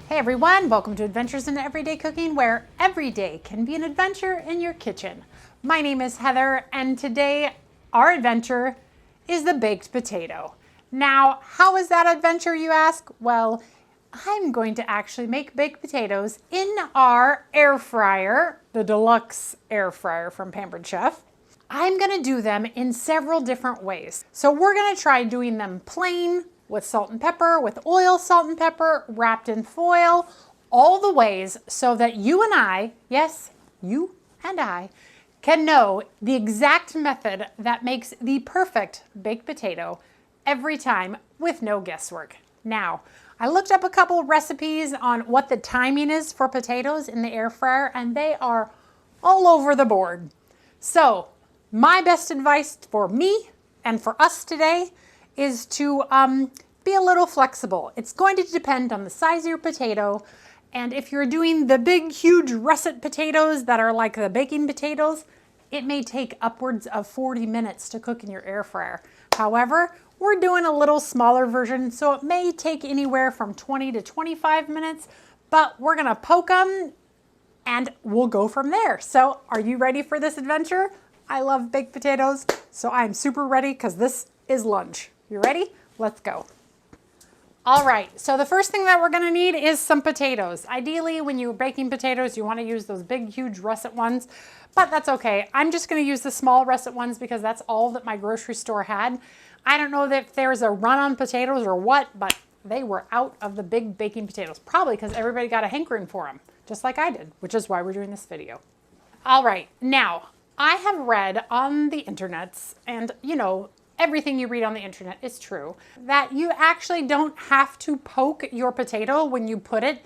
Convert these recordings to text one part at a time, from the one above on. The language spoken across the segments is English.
Hey everyone, welcome to Adventures in Everyday Cooking, where every day can be an adventure in your kitchen. My name is Heather, and today our adventure is the baked potato. Now, how is that adventure, you ask? Well, I'm going to actually make baked potatoes in our air fryer, the deluxe air fryer from Pampered Chef. I'm gonna do them in several different ways. So we're gonna try doing them plain, with salt and pepper, with oil, salt and pepper, wrapped in foil, all the ways so that you and I, yes, you and I, can know the exact method that makes the perfect baked potato every time with no guesswork. Now, I looked up a couple recipes on what the timing is for potatoes in the air fryer, and they are all over the board. So, my best advice for me and for us today is to be a little flexible. It's going to depend on the size of your potato, and if you're doing the big, huge russet potatoes that are like the baking potatoes, it may take upwards of 40 minutes to cook in your air fryer. However, we're doing a little smaller version, so it may take anywhere from 20 to 25 minutes, but we're gonna poke them and we'll go from there. So are you ready for this adventure? I love baked potatoes, so I'm super ready because this is lunch. You ready? Let's go. All right, so the first thing that we're gonna need is some potatoes. Ideally, when you're baking potatoes, you wanna use those big, huge russet ones, but that's okay. I'm just gonna use the small russet ones because that's all that my grocery store had. I don't know if there's a run on potatoes or what, but they were out of the big baking potatoes, probably because everybody got a hankering for them, just like I did, which is why we're doing this video. All right, now, I have read on the internets, and you know, everything you read on the internet is true, that you actually don't have to poke your potato when you put it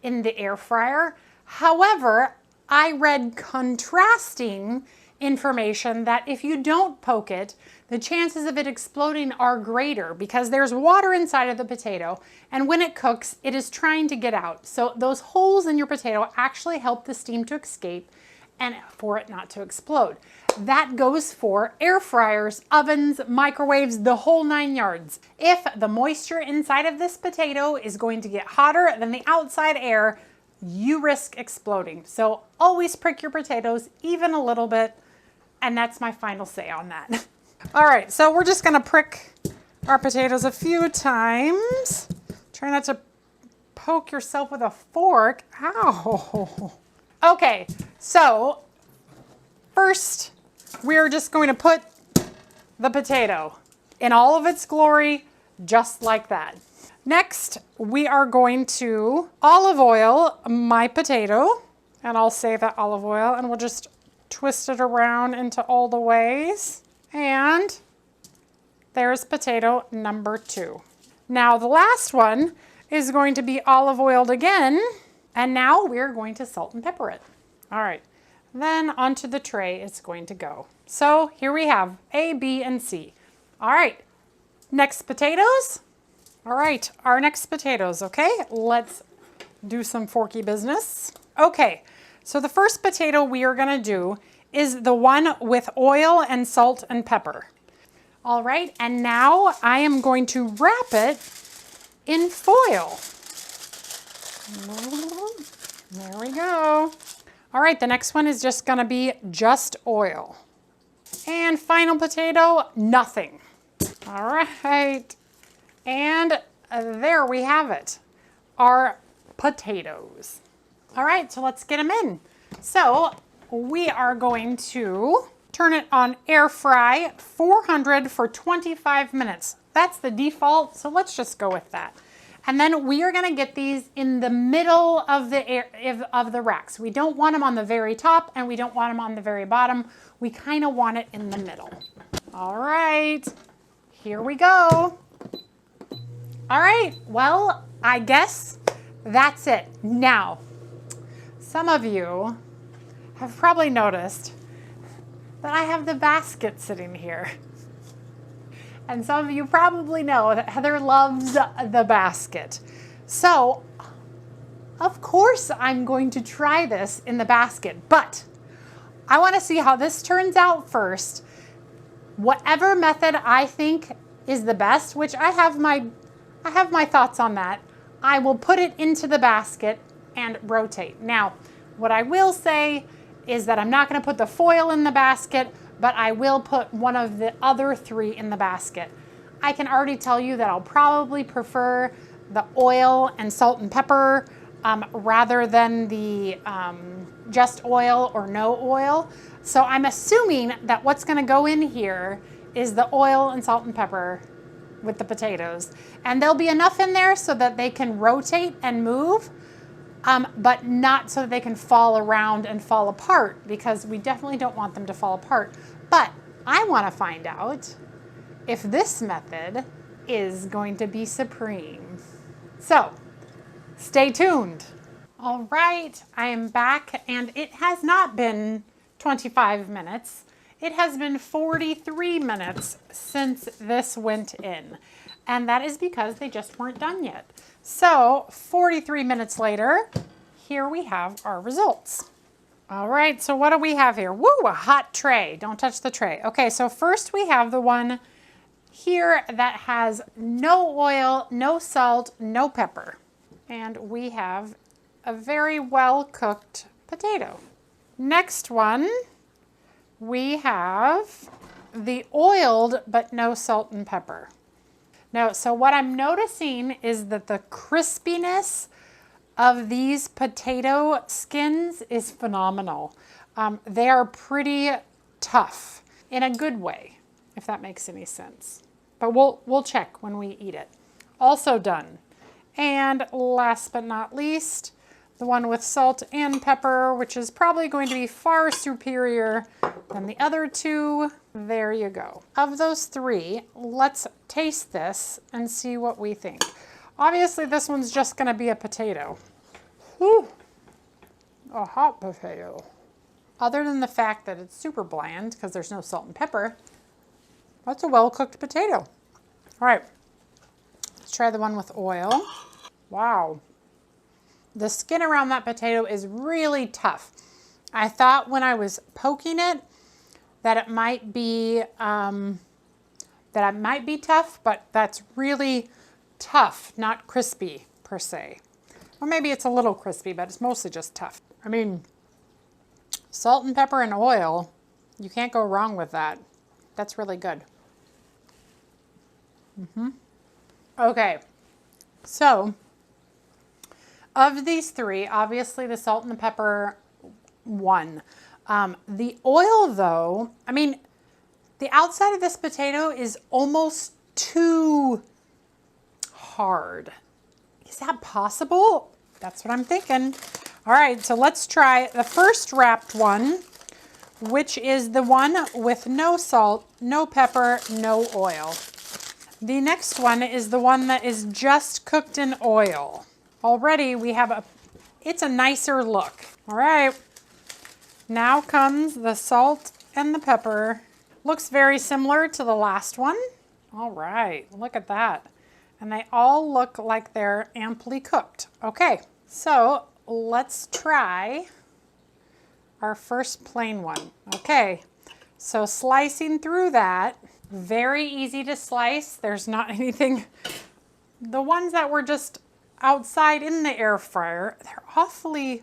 in the air fryer. However, I read contrasting information that if you don't poke it, the chances of it exploding are greater because there's water inside of the potato, and when it cooks, it is trying to get out. So those holes in your potato actually help the steam to escape and for it not to explode. That goes for air fryers, ovens, microwaves, the whole 9 yards. If the moisture inside of this potato is going to get hotter than the outside air, you risk exploding. So always prick your potatoes, even a little bit, and that's my final say on that. All right, so we're just gonna prick our potatoes a few times. Try not to poke yourself with a fork. Ow. Okay, so first we're just going to put the potato in all of its glory, just like that. Next, we are going to olive oil my potato, and I'll save that olive oil, and we'll just twist it around into all the ways. And there's potato number 2. Now the last one is going to be olive oiled again, and now we're going to salt and pepper it. All right, then onto the tray it's going to go. So here we have A, B, and C. All right, next potatoes. All right, our next potatoes, okay? Let's do some forky business. Okay, so the first potato we are gonna do is the one with oil and salt and pepper. All right, and now I am going to wrap it in foil. There we go. All right, the next one is just gonna be just oil. And final potato, nothing. All right, and there we have it, our potatoes. All right, so let's get them in. So we are going to turn it on air fry 400 for 25 minutes. That's the default, so let's just go with that. And then we are gonna get these in the middle of the racks. We don't want them on the very top and we don't want them on the very bottom. We kind of want it in the middle. All right, here we go. All right, well, I guess that's it. Now, some of you have probably noticed that I have the basket sitting here. And some of you probably know that Heather loves the basket. So, of course I'm going to try this in the basket, but I want to see how this turns out first. Whatever method I think is the best, which I have my thoughts on that. I will put it into the basket and rotate. Now, what I will say is that I'm not going to put the foil in the basket, but I will put one of the other 3 in the basket. I can already tell you that I'll probably prefer the oil and salt and pepper rather than the just oil or no oil. So I'm assuming that what's going to go in here is the oil and salt and pepper with the potatoes. And there'll be enough in there so that they can rotate and move, but not so that they can fall around and fall apart, because we definitely don't want them to fall apart. But I want to find out if this method is going to be supreme. So stay tuned. All right, I am back, and it has not been 25 minutes. It has been 43 minutes since this went in, and that is because they just weren't done yet. So 43 minutes later, here we have our results. All right, so what do we have here? Woo, a hot tray. Don't touch the tray. Okay, so first we have the one here that has no oil, no salt, no pepper. And we have a very well cooked potato. Next one, we have the oiled but no salt and pepper. Now, so what I'm noticing is that the crispiness of these potato skins is phenomenal. They are pretty tough in a good way, if that makes any sense. But we'll check when we eat it. Also done. And last but not least, the one with salt and pepper, which is probably going to be far superior than the other 2. There you go. Of those 3, let's taste this and see what we think. Obviously, this one's just going to be a potato. Whew. A hot potato. Other than the fact that it's super bland because there's no salt and pepper, that's a well-cooked potato. All right, let's try the one with oil. Wow. The skin around that potato is really tough. I thought when I was poking it that it might be tough, but that's really tough, not crispy per se. Or maybe it's a little crispy, but it's mostly just tough. I mean, salt and pepper and oil, you can't go wrong with that. That's really good. Okay, so of these 3, obviously the salt and the pepper won. The oil though, I mean, the outside of this potato is almost too hard. Is that possible? That's what I'm thinking. All right, so let's try the first wrapped one, which is the one with no salt, no pepper, no oil. The next one is the one that is just cooked in oil. Already we have it's a nicer look. All right, now comes the salt and the pepper. Looks very similar to the last one. All right, look at that. And they all look like they're amply cooked. Okay, so let's try our first plain one. Okay, so slicing through that, very easy to slice. There's not anything. The ones that were just outside in the air fryer, they're awfully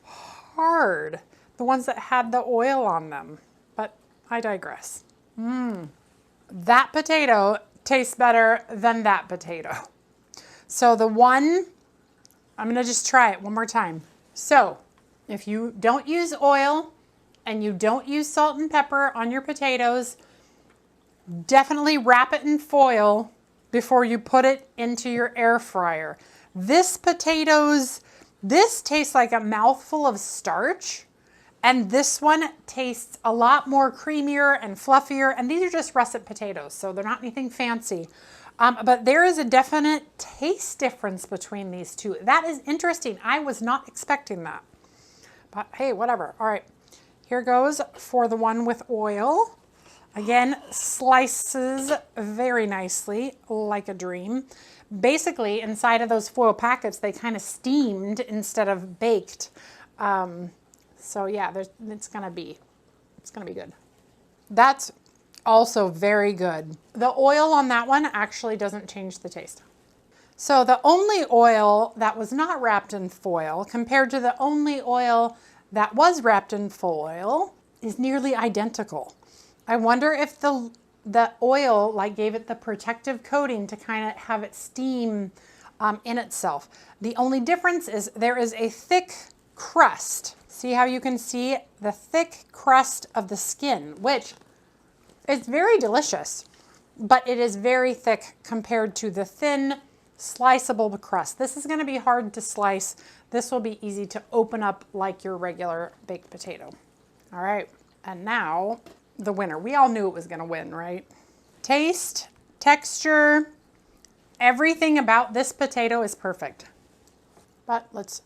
hard. The ones that had the oil on them, but I digress. That potato tastes better than that potato. So the one, I'm gonna just try it one more time. So if you don't use oil and you don't use salt and pepper on your potatoes, definitely wrap it in foil before you put it into your air fryer. This tastes like a mouthful of starch, and this one tastes a lot more creamier and fluffier, and these are just russet potatoes, so they're not anything fancy. But there is a definite taste difference between these 2. That is interesting. I was not expecting that. But hey, whatever. All right, here goes for the one with oil. Again, slices very nicely, like a dream. Basically, inside of those foil packets, they kind of steamed instead of baked. So yeah, it's gonna be good. That's also very good. The oil on that one actually doesn't change the taste. So the only oil that was not wrapped in foil compared to the only oil that was wrapped in foil is nearly identical. I wonder if the oil like gave it the protective coating to kind of have it steam in itself. The only difference is there is a thick crust. See how you can see the thick crust of the skin, which is very delicious, but it is very thick compared to the thin sliceable crust. This is going to be hard to slice. This will be easy to open up like your regular baked potato. All right, and now the winner. We all knew it was going to win, right? Taste, texture, everything about this potato is perfect. But let's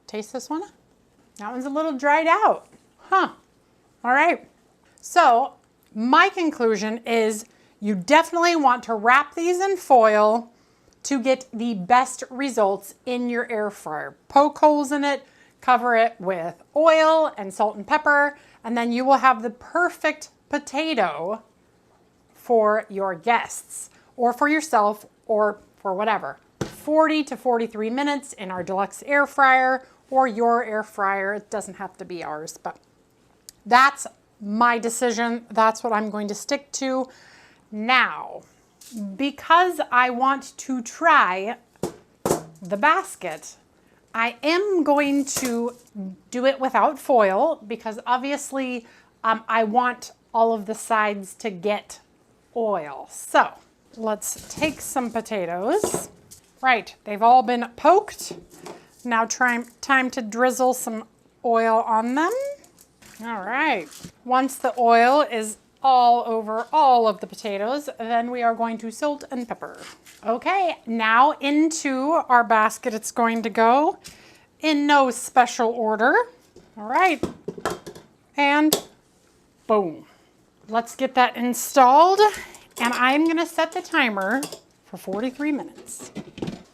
taste this one. That one's a little dried out. Huh. All right. So my conclusion is you definitely want to wrap these in foil to get the best results in your air fryer. Poke holes in it, cover it with oil and salt and pepper, and then you will have the perfect potato for your guests or for yourself or for whatever. 40 to 43 minutes in our deluxe air fryer or your air fryer. It doesn't have to be ours, but that's my decision. That's what I'm going to stick to. Now, because I want to try the basket, I am going to do it without foil because obviously I want all of the sides to get oil. So let's take some potatoes. Right, they've all been poked. Now time to drizzle some oil on them. All right, once the oil is all over all of the potatoes, then we are going to salt and pepper. Okay, now into our basket it's going to go in no special order. All right, and boom. Let's get that installed, and I'm gonna set the timer for 43 minutes.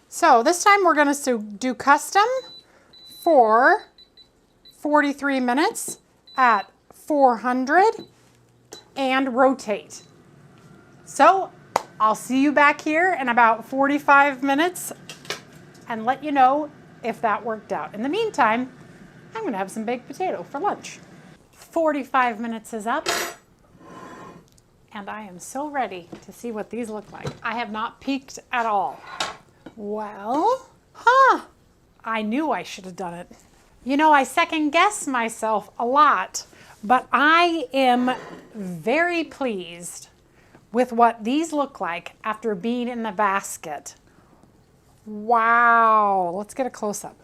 So this time we're gonna do custom for 43 minutes at 400 and rotate. So I'll see you back here in about 45 minutes and let you know if that worked out. In the meantime, I'm gonna have some baked potato for lunch. 45 minutes is up. And I am so ready to see what these look like. I have not peeked at all. Well, I knew I should have done it. You know, I second guess myself a lot, but I am very pleased with what these look like after being in the basket. Wow, let's get a close-up.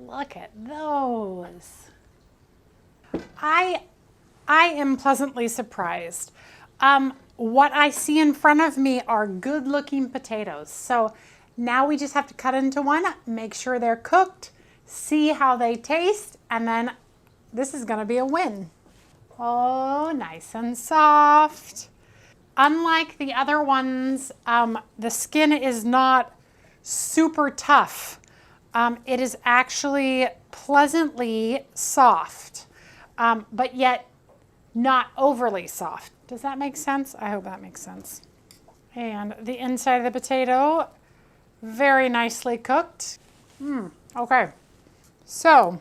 Look at those. I am pleasantly surprised. What I see in front of me are good looking potatoes. So now we just have to cut into one, make sure they're cooked, see how they taste, and then this is gonna be a win. Oh, nice and soft. Unlike the other ones, the skin is not super tough. It is actually pleasantly soft, but yet not overly soft. Does that make sense? I hope that makes sense. And the inside of the potato, very nicely cooked. Okay. So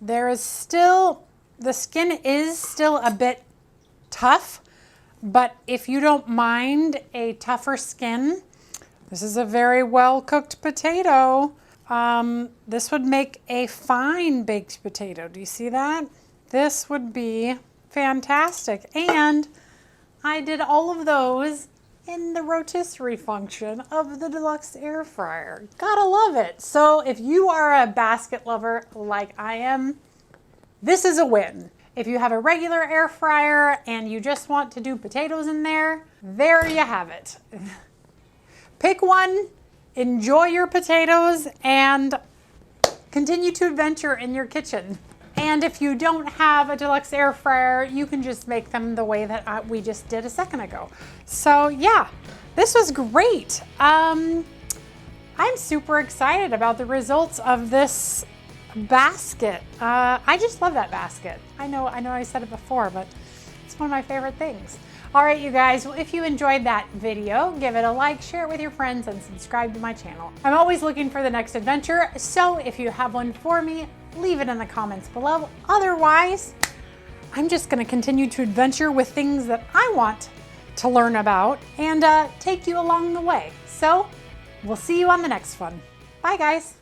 there is still, the skin is still a bit tough, but if you don't mind a tougher skin, this is a very well cooked potato. This would make a fine baked potato. Do you see that? This would be fantastic. And I did all of those in the rotisserie function of the deluxe air fryer. Gotta love it. So if you are a basket lover like I am, this is a win. If you have a regular air fryer and you just want to do potatoes in there, there you have it. Pick one, enjoy your potatoes, and continue to adventure in your kitchen. And if you don't have a deluxe air fryer, you can just make them the way that we just did a second ago. So yeah, this was great. I'm super excited about the results of this basket. I just love that basket. I know I said it before, but it's one of my favorite things. All right, you guys, well, if you enjoyed that video, give it a like, share it with your friends, and subscribe to my channel. I'm always looking for the next adventure, so if you have one for me, leave it in the comments below. Otherwise, I'm just gonna continue to adventure with things that I want to learn about and take you along the way. So we'll see you on the next one. Bye, guys.